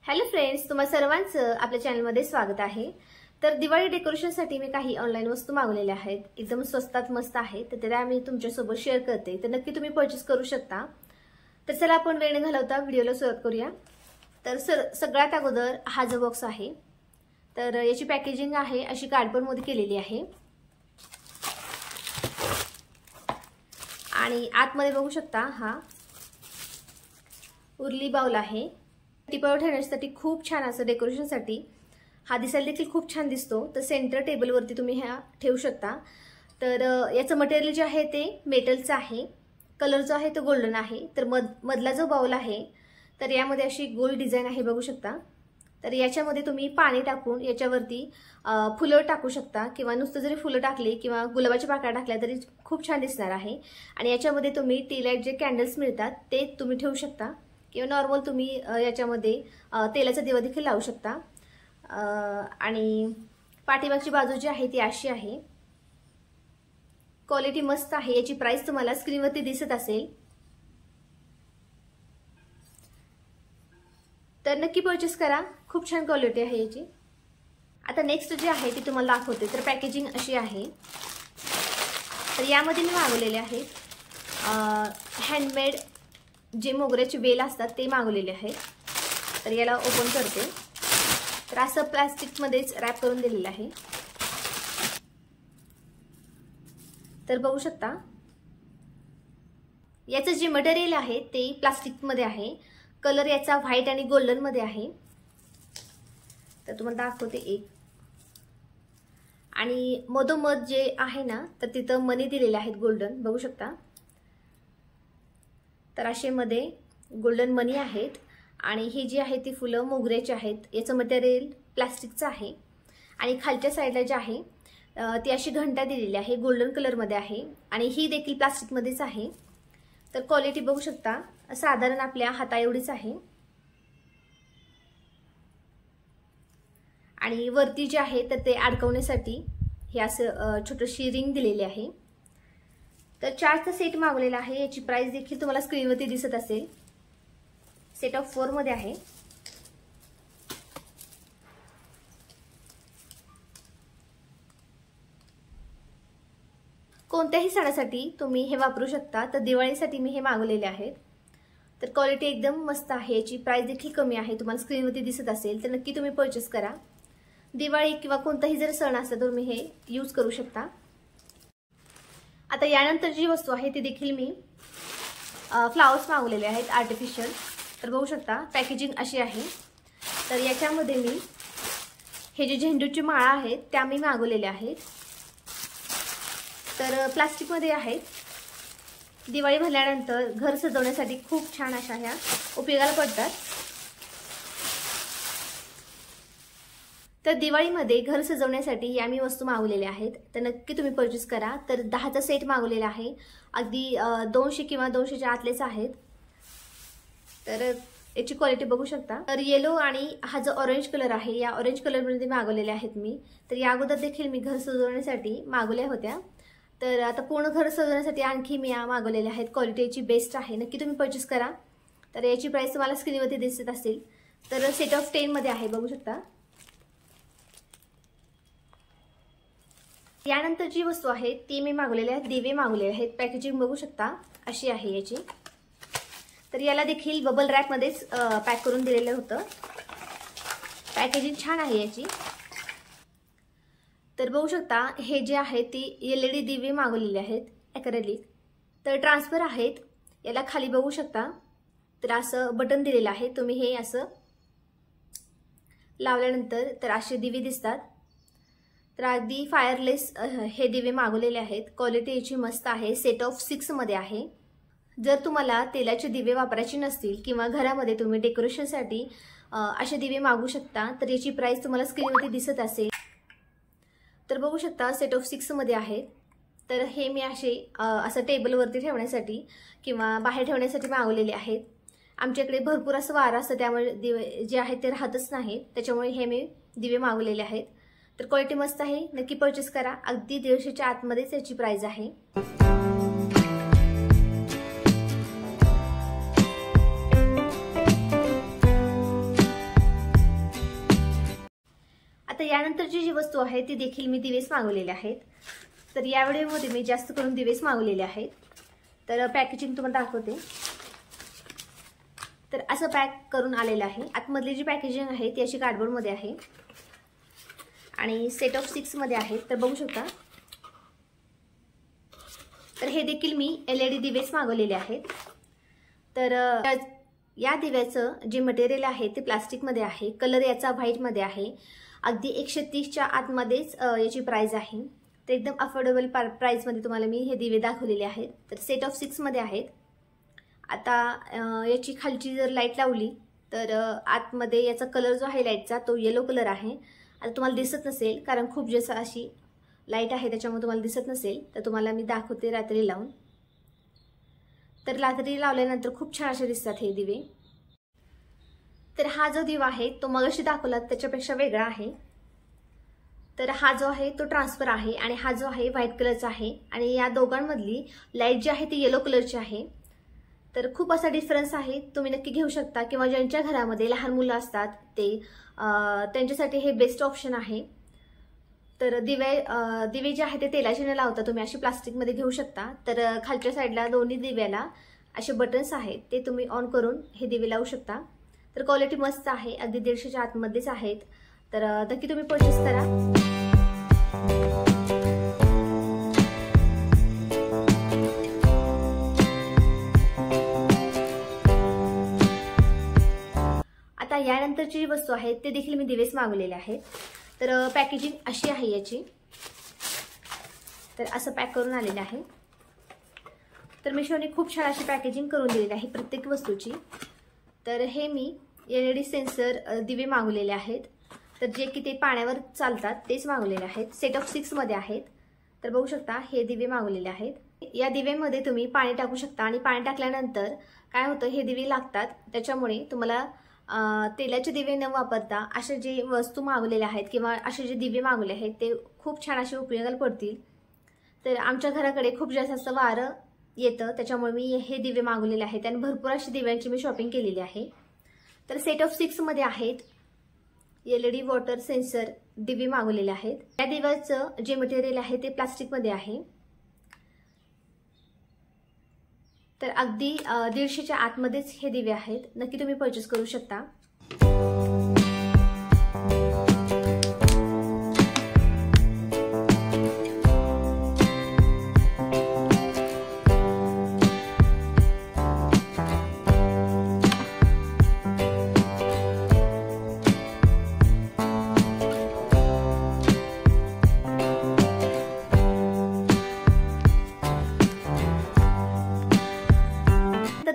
Hello friends, तुम्हा सर्वांचं आपल्या चॅनलमध्ये स्वागत आहे। तर दिवाळी डेकोरेशनसाठी मी काही ऑनलाइन वस्तू मागवलेल्या आहेत, एकदम स्वस्तात मस्त आहेत, तर त्या मी तुमच्यासोबत शेअर करते, तर नक्की तुम्ही परचेस करू शकता। तर चला आपण वेळ न घालवता व्हिडिओला सुरुवात करूया। तर सगळ्यात अगोदर हा जो बॉक्स आहे, तर याची पॅकेजिंग आहे अशी कार्डबोर्ड मध्ये केलेली आहे आणि आतमध्ये बघू शकता हा उरली बाउल आहे। टिपावर ठेवण्यासाठी खूप छान असं डेकोरेशनसाठी हा दिसायला देखील खूप छान दिसतो। तर सेंटर टेबल वरती तुम्ही हा ठेवू शकता। तर याचं मटेरियल जे आहे ते मेटलचं आहे, कलर जो आहे तो गोल्डन आहे। तर मधला जो बाउल आहे तर यामध्ये अशी गोल डिझाइन आहे बघू शकता। तर याच्यामध्ये तुम्ही पाणी टाकून याच्यावरती फुलं टाकू शकता किंवा नुसतं जरी फुलं टाकली किंवा गुलाबाच्या पाकळ्या टाकल्या तरी खूप छान दिसणार आहे। आणि याच्यामध्ये तुम्ही टी लाईट जे कॅन्डल्स मिळतात ते तुम्ही ठेवू शकता किंवा नॉर्मल तुम्ही याच्यामध्ये तेलाचा दिवा देखील लावू शकता। आणि पाठीमागची बाजू जी आहे ती अशी आहे, क्वालिटी मस्त आहे। याची प्राइस तुम्हाला स्क्रीनवरती दिसत असेल, तर नक्की परचेस करा, खूप छान क्वालिटी आहे याची। आता नेक्स्ट जे आहे ती तुम्हाला दाखवते। तर पॅकेजिंग अशी आहे। तर यामध्ये मी मागवलेले आहेत हँडमेड जे मोगऱ्याचे वेल असतात ते मागवलेले आहेत। तर याला ओपन करते, तर असं प्लास्टिक मध्येच रॅप करून दिलेलं आहे। तर बघू शकता याचं जे मटेरियल आहे ते प्लास्टिक मध्ये आहे, कलर याचा व्हाईट आणि गोल्डन मध्ये आहे। तर तुम्हाला दाखवते एक, आणि मधोमध जे आहे ना तर तिथं मनी दिलेले आहेत गोल्डन, बघू शकता। तर असे मध्ये गोल्डन मनी आहेत आणि ही जी आहे ती फुलं मोगऱ्याची आहेत। याचं मटेरियल प्लास्टिकचं आहे आणि खालच्या साईडला जे आहे ती अशी घंटा दिलेली आहे, गोल्डन कलर मध्ये आहे आणि ही देखील प्लास्टिक मध्येच आहे। तर क्वालिटी बघू शकता, साधारण आपल्या हाता एवढीच आहे। आणि वरती जे आहे तर ते अडकवण्यासाठी हे असं छोटीशी रिंग दिलेली आहे। तर 4चा सेट मागवलेला आहे, याची प्राइस देखील तुम्हाला स्क्रीनवरती दिसत असेल। सेट ऑफ 4 मध्ये आहे। कोणत्याही सणासाठी तुम्ही हे वापरू शकता। तर दिवाळीसाठी मी हे मागवलेले आहेत। तर क्वालिटी एकदम मस्त आहे, याची प्राइस देखील कमी आहे, तुम्हाला स्क्रीनवरती दिसत असेल, तर नक्की तुम्ही परचेस करा। दिवाळी किंवा कोणताही जर सण असेल तर तुम्ही हे यूज करू शकता। आता यानंतर जी वस्तू आहे ती देखील मी फ्लावर्स मागवलेले आहेत आर्टिफिशियल। तर बघू शकता पॅकेजिंग अशी आहे। तर याच्यामध्ये मी हे जे झेंडूची माळा आहेत त्या मी मागवलेल्या आहेत। तर प्लास्टिक मध्ये आहेत। दिवाळी भरल्यानंतर घर सजवण्यासाठी खूप छान अशा ह्या उपयोगाला पडतात। तर दिवाळीमध्ये घर सजवण्यासाठी या मी वस्तू मागवलेल्या आहेत, तर नक्की तुम्ही परचेस करा। तर 10चा सेट मागवलेला आहे, अगदी 200 किंवा 200च्या आतलेच आहेत। तर याची क्वालिटी बघू शकता। तर येलो आणि हा जो ऑरेंज कलर आहे या ऑरेंज कलर मध्ये मागवलेले आहेत मी। तर या अगोदर देखील मी घर सजवण्यासाठी मागवल्या होत्या, तर आता पूर्ण घर सजवण्यासाठी आणखी मी या मागवलेल्या आहेत। क्वालिटी याची बेस्ट आहे, नक्की तुम्ही परचेस करा। तर याची प्राइस तुम्हाला स्क्रीनवरती दिसत असेल। तर सेट ऑफ 10 मध्ये आहे, बघू शकता। यानंतर जी वस्तू आहे ती मी मागवलेले आहेत, दिवे मागवलेले आहेत। पॅकेजिंग बघू शकता अशी आहे याची। तर याला देखील बबल रॅप मध्येच पॅक करून दिलेलं होतं। पॅकेजिंग छान आहे याची। तर बघू शकता हे जे आहे ती LED दिवे मागवलेले आहेत ॲक्रेलिक। तर ट्रान्सफर आहेत, याला खाली बघू शकता तर असं बटन दिलेलं आहे, तुम्ही हे असं लावल्यानंतर तर असे दिवे दिसतात। तर अगदी फायरलेस हे दिवे मागवलेले आहेत। क्वालिटी याची मस्त आहे, सेट ऑफ 6 मध्ये आहे। जर तुम्हाला तेलाचे दिवे वापरायचे नसतील किंवा घरामध्ये तुम्ही डेकोरेशनसाठी असे दिवे मागवू शकता, तर याची प्राइस तुम्हाला स्क्रीनवरती दिसत असेल। तर बघू शकता सेट ऑफ 6 मध्ये आहे। तर हे मी असे असं टेबलवरती ठेवण्यासाठी किंवा बाहेर ठेवण्यासाठी मागवलेले आहेत। आमच्याकडे भरपूर असं वारं असतं, त्यामुळे दिवे जे आहेत ते राहतच नाहीत, त्याच्यामुळे हे मी दिवे मागवलेले आहेत। तर क्वालिटी मस्त आहे, नक्की परचेस करा। अगदी 150च्या आतमध्येच याची प्राइस आहे। आता यानंतरची जी वस्तू आहे ती देखील मी दिवेस मागवलेले आहेत. तर या व्हिडिओमध्ये मी जास्त करून दिवेस मागवलेले आहेत. तर पॅकेजिंग तुम्हाला दाखवते. तर असं पॅक करून आलेलं आहे. आतमधली जी पॅकेजिंग आहे ती अशी कार्डबोर्डमध्ये आहे आणि सेट ऑफ 6 मध्ये आहे. तर बघू शकता. तर हे देखील मी LED दिवेस मागवलेले आहेत. तर या दिव्याचं जे मटेरियल आहे ते प्लास्टिकमध्ये आहे. कलर याचा व्हाईटमध्ये आहे. अगदी 130च्या आतमध्येच याची प्राइस आहे. तर एकदम अफोर्डेबल प्राइसमध्ये तुम्हाला मी हे दिवे दाखवलेले आहेत. तर सेट ऑफ 6 मध्ये आहेत. आता याची खालची जर लाईट लावली तर आतमध्ये याचा कलर जो आहे लाईटचा तो येलो कलर आहे. आता तुम्हाला दिसत नसेल कारण खूप जास्त अशी लाईट आहे त्याच्यामुळे तुम्हाला दिसत नसेल. तर तुम्हाला मी दाखवते रात्री लावून. तर रात्री लावल्यानंतर खूप छान असे दिसतात हे दिवे. तर हा जो दिवा आहे तो मगाशी दाखवला त्याच्यापेक्षा वेगळा आहे. तर हा जो आहे तो ट्रान्सफर आहे आणि हा जो आहे व्हाईट कलरचा आहे आणि या दोघांमधली लाईट जी आहे ती येलो कलरची आहे. तर खूप असा डिफरन्स आहे. तुम्ही नक्की घेऊ शकता किंवा ज्यांच्या घरामध्ये लहान मुलं असतात ते त्यांच्यासाठी हे बेस्ट ऑप्शन आहे. तर दिवे जे आहे ते तेलाचे न लावता तुम्ही अशी प्लास्टिकमध्ये घेऊ शकता. तर खालच्या साईडला दोन्ही दिव्याला असे बटन्स आहेत ते तुम्ही ऑन करून हे दिवे लावू शकता. तर क्वालिटी मस्त आहे. अगदी 150च्या आतमध्येच आहेत. तर नक्की तुम्ही परचेस करा. आता यानंतरची जी वस्तू आहे ते देखील मी दिवेस मागवलेले आहेत. तर पॅकेजिंग अशी आहे याची. तर असं पॅक करून आलेलं आहे. तर मिशोने खूप छान अशी पॅकेजिंग करून दिलेली आहे प्रत्येक वस्तूची. तर हे मी LED सेन्सर दिवे मागवलेले आहेत. तर जे की ते पाण्यावर चालतात तेच मागवलेले आहेत. सेट ऑफ 6 मध्ये आहेत. तर बघू शकता हे दिवे मागवलेले आहेत. या दिव्यामध्ये तुम्ही पाणी टाकू शकता आणि पाणी टाकल्यानंतर काय होतं हे दिवे लागतात. त्याच्यामुळे तुम्हाला तेलाचे दिवे न वापरता असे जे वस्तू मागवलेल्या आहेत किंवा असे जे दिवे मागवले आहेत ते खूप छान असे उपयोगाला पडतील. तर आमच्या घराकडे खूप जास्त असं वारं येतं त्याच्यामुळे मी हे दिवे मागवलेले आहेत आणि भरपूर अशी दिव्यांची मी शॉपिंग केलेली आहे. तर सेट ऑफ 6 मध्ये आहेत. LED वॉटर सेन्सर दिवे मागवलेले आहेत. या दिव्याचं जे मटेरियल आहे ते प्लास्टिकमध्ये आहे. तर अगदी 150च्या आतमध्येच हे दिवे आहेत. नक्की तुम्ही परचेस करू शकता.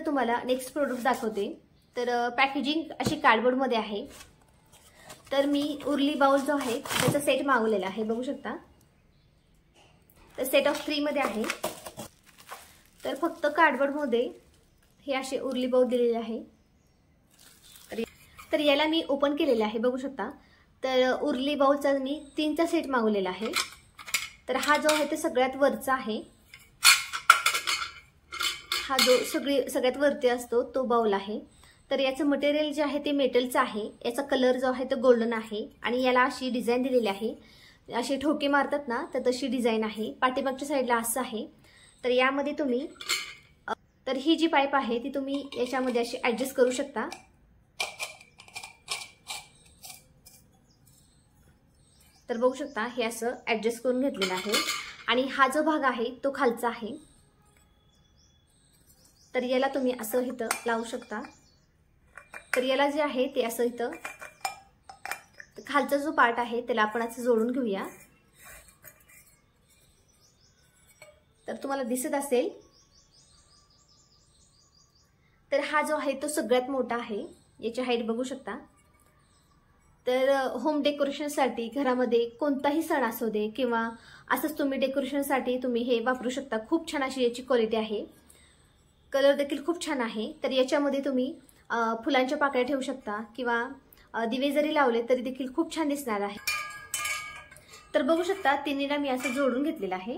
तुम्हाला नेक्स्ट प्रोडक्ट दाखवते. तर पॅकेजिंग अशी कार्डबोर्ड मध्ये आहे. तर मी उरली बाउल जो आहे त्याचा सेट मागवलेला आहे. बघू शकता. तर सेट ऑफ 3 मध्ये आहे. तर फक्त कार्डबोर्ड मध्ये हे असे उरली बाउल दिलेले आहे. तर याला मी ओपन केलेले आहे. बघू शकता. तर उरली बाउलचा मी 3चा सेट मागवलेला आहे. तर हा जो आहे ते सगळ्यात वरचा आहे. हा जो सगळ्यात वरती असतो तो बाउल आहे. तर याचं मटेरियल जे आहे ते मेटलचं आहे. याचा कलर जो आहे तो गोल्डन आहे आणि याला अशी डिझाईन दिलेली आहे. असे ठोके मारतात ना तर तशी डिझाईन आहे. पाठीमागच्या साईडला असं आहे. तर यामध्ये तुम्ही तर ही जी पाईप आहे ती तुम्ही याच्यामध्ये अशी ऍडजस्ट करू शकता. तर बघू शकता हे असं ऍडजस्ट करून घेतलेलं आहे आणि हा जो भाग आहे तो खालचा आहे. तर याला तुम्ही असं इथं लावू शकता. तर याला जे आहे ते असं इथं खालचा जो पार्ट आहे त्याला आपण असं जोडून घेऊया. तर तुम्हाला दिसत असेल. तर हा जो आहे तो सगळ्यात मोठा आहे. याची हाईट बघू शकता. तर होम डेकोरेशनसाठी घरामध्ये कोणताही सण असू दे किंवा असंच तुम्ही डेकोरेशनसाठी तुम्ही हे वापरू शकता. खूप छान अशी याची क्वालिटी आहे. कलर देखील खूप छान आहे. तर याच्यामध्ये तुम्ही फुलांच्या पाकळ्या ठेवू शकता किंवा दिवे जरी लावले तरी देखील खूप छान दिसणार आहे. तर बघू शकता तिन्हीला मी असं जोडून घेतलेलं आहे.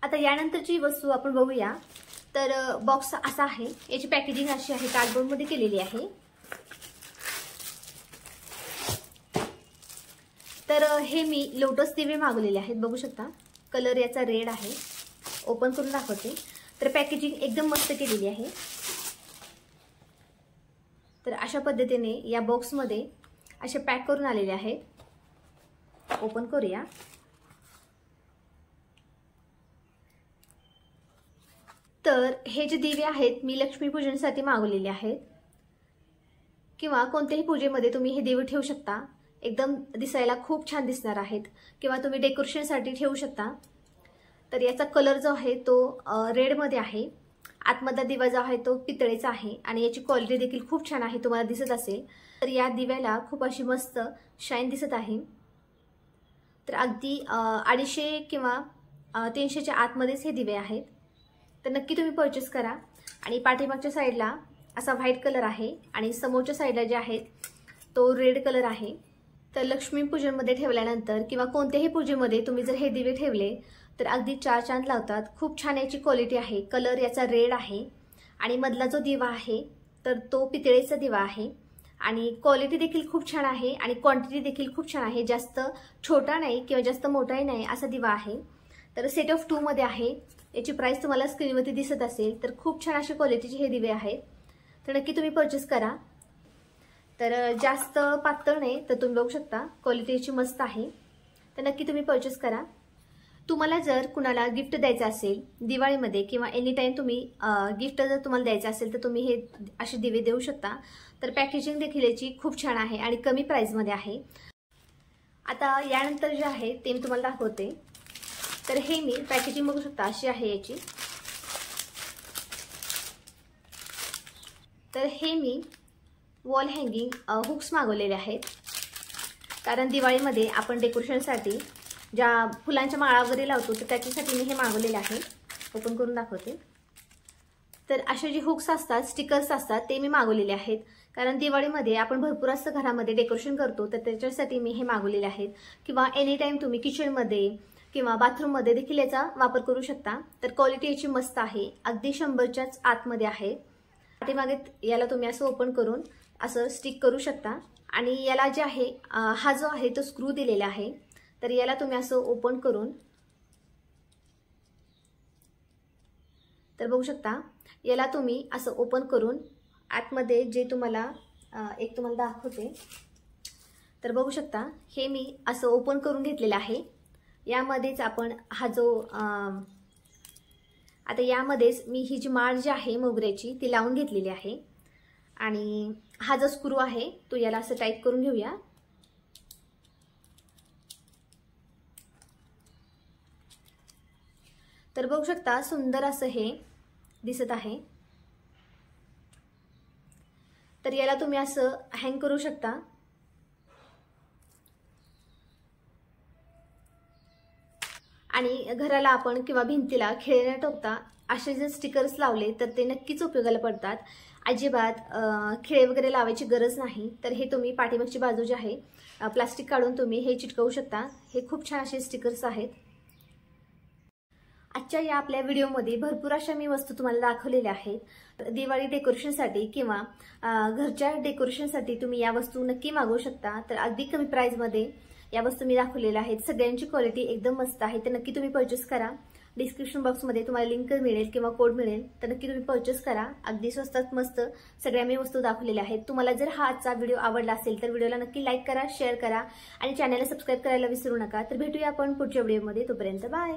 आता यानंतरची वस्तू आपण बघूया. तर बॉक्स असा आहे, याची पॅकेजिंग अशी आहे, कार्डबोर्डमध्ये केलेली आहे। तर हे मी लोटस दिवे मागवलेले आहेत, बघू शकता कलर याचा रेड आहे। ओपन करून दाखवते। तर पॅकेजिंग एकदम मस्त केलेली आहे। तर अशा पद्धतीने या बॉक्समध्ये असे पॅक करून आलेले आहेत। ओपन करूया। तर हे जे दिवे आहेत मी लक्ष्मीपूजनासाठी मागवलेले आहेत, किंवा कोणत्याही पूजेमध्ये तुम्ही हे दिवे ठेवू शकता। एकदम दिसायला खूप छान दिसणार आहेत, किंवा तुम्ही डेकोरेशनसाठी ठेवू शकता। तर याचा कलर जो आहे तो रेड मध्ये आहे। आतमधला दिवा जो आहे तो पितळेचा आहे आणि याची क्वालिटी देखील खूप छान आहे, तुम्हाला दिसत असेल। तर या दिव्याला खूप अशी मस्त शाईन दिसत आहे। तर अगदी 250 किंवा 300च्या आतमध्येच हे दिवे आहेत। तर नक्की तुम्ही परचेस करा। आणि पाठीमागच्या साईडला असा व्हाईट कलर आहे आणि समोरच्या साईडला जे आहे तो रेड कलर आहे। तर लक्ष्मीपूजनमध्ये ठेवल्यानंतर किंवा कोणत्याही पूजेमध्ये तुम्ही जर हे दिवे ठेवले तर अगदी 4 चांद लावतात। खूप छान याची क्वालिटी आहे। कलर याचा रेड आहे आणि मधला जो दिवा आहे तर तो पितळेचा दिवा आहे आणि क्वालिटी देखील खूप छान आहे आणि क्वांटिटी देखील खूप छान आहे। जास्त छोटा नाही किंवा जास्त मोठाही नाही असा दिवा आहे। तर सेट ऑफ 2 मध्ये आहे। याची प्राइस तुम्हाला स्क्रीनवरती दिसत असेल। तर खूप छान अशा क्वालिटीचे हे दिवे आहेत, तर नक्की तुम्ही परचेस करा। तर जास्त पातळ नाही, तर तुम्ही बघू शकता क्वालिटी याची मस्त आहे। तर नक्की तुम्ही परचेस करा। तुम्हाला जर कुणाला गिफ्ट द्यायचं असेल दिवाळीमध्ये किंवा एनी टाइम तुम्ही गिफ्ट जर तुम्हाला द्यायचं असेल तर तुम्ही हे असे दिवे देऊ शकता। तर पॅकेजिंग देखील याची खूप छान आहे आणि कमी प्राइसमध्ये आहे। आता यानंतर जे आहे ते मी तुम्हाला दाखवते। तर हे मी पॅकेजिंग बघू शकता अशी आहे याची। तर हे मी वॉल हँगिंग हुक्स मागवलेले आहेत, कारण दिवाळीमध्ये आपण डेकोरेशनसाठी ज्या फुलांच्या माळा वगैरे लावतो तर त्याच्यासाठी मी हे मागवलेले आहे। ओपन करून दाखवते। तर असे जे हुक्स असतात, स्टिकर्स असतात ते मी मागवलेले आहेत, कारण दिवाळीमध्ये आपण भरपूर असं घरामध्ये डेकोरेशन करतो तर त्याच्यासाठी मी हे मागवलेले आहेत। किंवा एनी टाइम तुम्ही किचनमध्ये किंवा बाथरूममध्ये देखील याचा वापर करू शकता। तर क्वालिटी याची मस्त आहे, अगदी 100च्याच आतमध्ये आहे। पाठीमागे याला तुम्ही असं ओपन करून असं स्टिक करू शकता आणि याला जे आहे हा जो आहे तो स्क्रू दिलेला आहे। तर याला तुम्ही असं ओपन करून तर बघू शकता याला तुम्ही असं ओपन करून आतमध्ये जे तुम्हाला एक तुम्हाला दाखवते। तर बघू शकता हे मी असं ओपन करून घेतलेलं आहे। यामध्येच आपण हा जो आता यामध्येच मी ही जी माळ जी आहे मोगऱ्याची ती लावून घेतलेली आहे आणि हा जो स्क्रू आहे तो याला असं टाईट करून घेऊया। तर बघू शकता सुंदर असं हे दिसत आहे। तर याला तुम्ही असं हँग करू शकता आणि घराला आपण किंवा भिंतीला खिळे न ठोकता असे जे स्टिकर्स लावले तर ते नक्कीच उपयोगाला पडतात। अजिबात खिळे वगैरे लावायची गरज नाही। तर हे तुम्ही पाठीमागची बाजू जी आहे प्लास्टिक काढून तुम्ही हे चिटकवू शकता। हे खूप छान असे स्टिकर्स आहेत। आजच्या या आपल्या व्हिडिओमध्ये भरपूर अशा मी वस्तू तुम्हाला दाखवलेल्या आहेत। दिवाळी डेकोरेशनसाठी किंवा घरच्या डेकोरेशनसाठी तुम्ही या वस्तू नक्की मागवू शकता। तर अगदी कमी प्राइसमध्ये या वस्तू मी दाखवलेल्या आहेत। सगळ्यांची क्वालिटी एकदम मस्त आहे, तर नक्की तुम्ही परचेस करा। डिस्क्रिप्शन बॉक्समध्ये तुम्हाला लिंक मिळेल किंवा कोड मिळेल, तर नक्की तुम्ही परचेस करा। अगदी स्वस्तात मस्त सगळ्या मी वस्तू दाखवलेल्या आहेत। तुम्हाला जर हा आजचा व्हिडिओ आवडला असेल तर व्हिडिओला नक्की लाईक करा, शेअर करा आणि चॅनलला सबस्क्राईब करायला विसरू नका। तर भेटूया आपण पुढच्या व्हिडिओमध्ये, तोपर्यंत बाय।